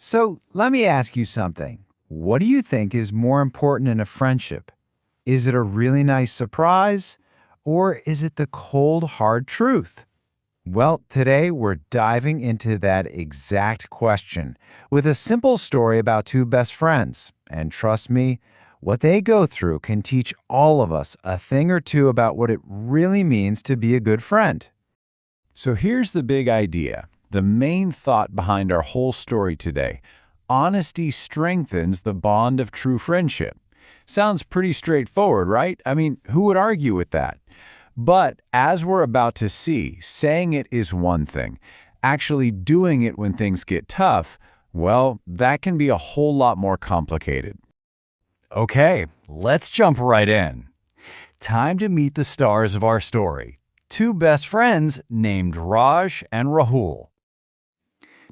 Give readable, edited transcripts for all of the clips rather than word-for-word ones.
So let me ask you something. What do you think is more important in a friendship? Is it a really nice surprise, or is it the cold, hard truth? Well, today we're diving into that exact question with a simple story about two best friends. And trust me, what they go through can teach all of us a thing or two about what it really means to be a good friend. So here's the big idea, the main thought behind our whole story today. Honesty strengthens the bond of true friendship. Sounds pretty straightforward, right? I mean, who would argue with that? But as we're about to see, saying it is one thing. Actually doing it when things get tough, well, that can be a whole lot more complicated. Okay, let's jump right in. Time to meet the stars of our story. Two best friends named Raj and Rahul.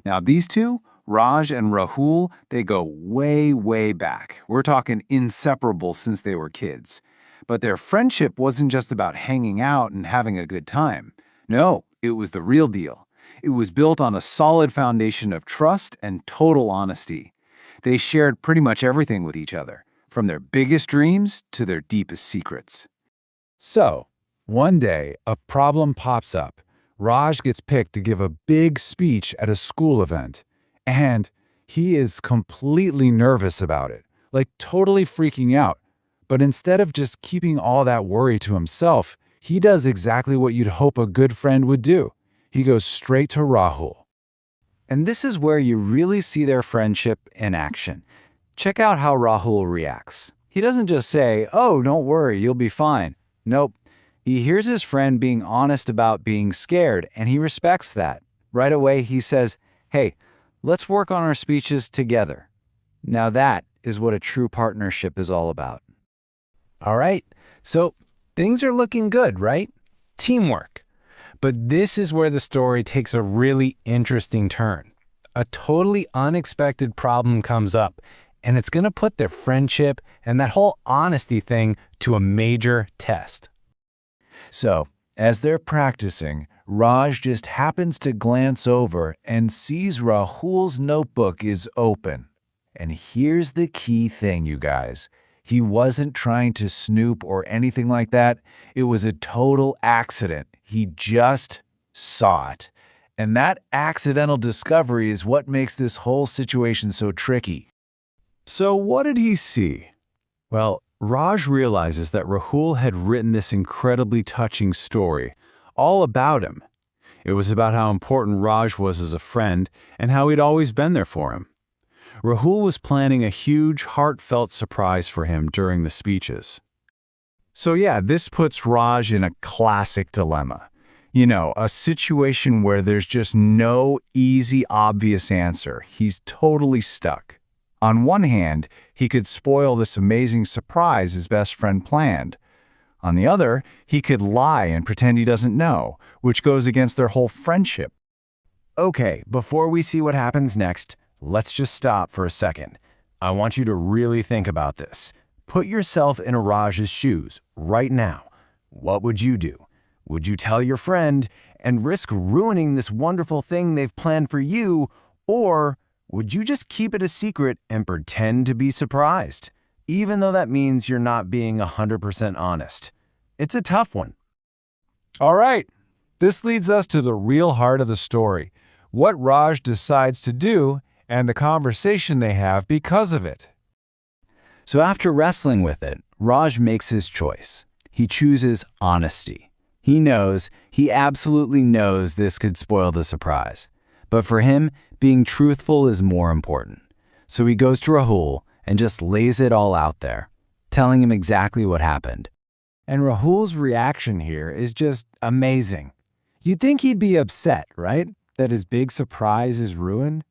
Now, these two, Raj and Rahul, they go way, way back. We're talking inseparable since they were kids. But their friendship wasn't just about hanging out and having a good time. No, it was the real deal. It was built on a solid foundation of trust and total honesty. They shared pretty much everything with each other, from their biggest dreams to their deepest secrets. So, one day, a problem pops up. Raj gets picked to give a big speech at a school event. And he is completely nervous about it, like totally freaking out. But instead of just keeping all that worry to himself, he does exactly what you'd hope a good friend would do. He goes straight to Rahul. And this is where you really see their friendship in action. Check out how Rahul reacts. He doesn't just say, "Oh, don't worry, you'll be fine." Nope. He hears his friend being honest about being scared, and he respects that. Right away, he says, "Hey, let's work on our speeches together." Now that is what a true partnership is all about. All right, so things are looking good, right? Teamwork. But this is where the story takes a really interesting turn. A totally unexpected problem comes up, and it's going to put their friendship and that whole honesty thing to a major test. So, as they're practicing, Raj just happens to glance over and sees Rahul's notebook is open. And here's the key thing, you guys. He wasn't trying to snoop or anything like that. It was a total accident. He just saw it. And that accidental discovery is what makes this whole situation so tricky. So what did he see? Well, Raj realizes that Rahul had written this incredibly touching story, all about him. It was about how important Raj was as a friend and how he'd always been there for him. Rahul was planning a huge, heartfelt surprise for him during the speeches. So yeah, this puts Raj in a classic dilemma. You know, a situation where there's just no easy, obvious answer. He's totally stuck. On one hand, he could spoil this amazing surprise his best friend planned. On the other, he could lie and pretend he doesn't know, which goes against their whole friendship. Okay, before we see what happens next, let's just stop for a second. I want you to really think about this. Put yourself in Raj's shoes right now. What would you do? Would you tell your friend and risk ruining this wonderful thing they've planned for you, or would you just keep it a secret and pretend to be surprised, even though that means you're not being 100% honest? It's a tough one. All right, this leads us to the real heart of the story, what Raj decides to do and the conversation they have because of it. So after wrestling with it, Raj makes his choice. He chooses honesty. He absolutely knows this could spoil the surprise. But for him, being truthful is more important. So he goes to Rahul and just lays it all out there, telling him exactly what happened. And Rahul's reaction here is just amazing. You'd think he'd be upset, right? That his big surprise is ruined?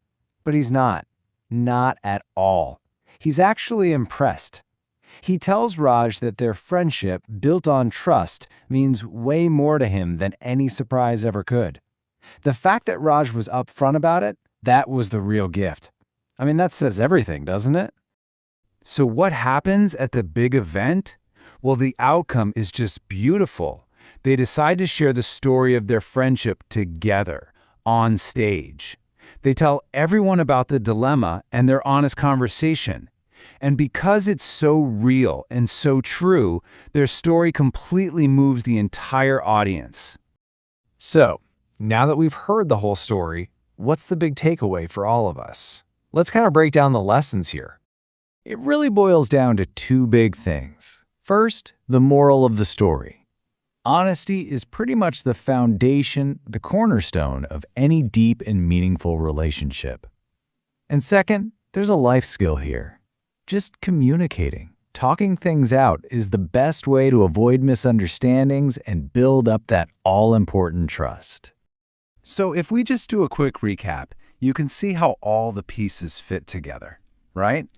But he's not. Not at all. He's actually impressed. He tells Raj that their friendship, built on trust, means way more to him than any surprise ever could. The fact that Raj was upfront about it, that was the real gift. I mean, that says everything, doesn't it? So what happens at the big event? Well, the outcome is just beautiful. They decide to share the story of their friendship together, on stage. They tell everyone about the dilemma and their honest conversation. And because it's so real and so true, their story completely moves the entire audience. So, now that we've heard the whole story, what's the big takeaway for all of us? Let's kind of break down the lessons here. It really boils down to two big things. First, the moral of the story. Honesty is pretty much the foundation, the cornerstone of any deep and meaningful relationship. And second, there's a life skill here. Just communicating. Talking things out is the best way to avoid misunderstandings and build up that all-important trust. So if we just do a quick recap, you can see how all the pieces fit together, right?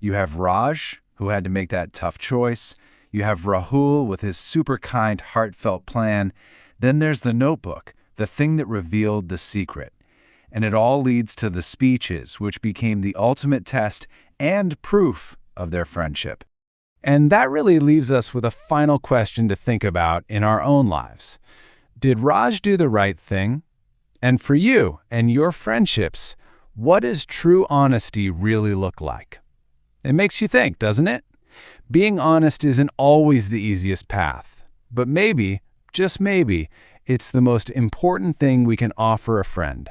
You have Raj, who had to make that tough choice. You have Rahul with his super kind, heartfelt plan. Then there's the notebook, the thing that revealed the secret. And it all leads to the speeches, which became the ultimate test and proof of their friendship. And that really leaves us with a final question to think about in our own lives. Did Raj do the right thing? And for you and your friendships, what does true honesty really look like? It makes you think, doesn't it? Being honest isn't always the easiest path, but maybe, just maybe, it's the most important thing we can offer a friend.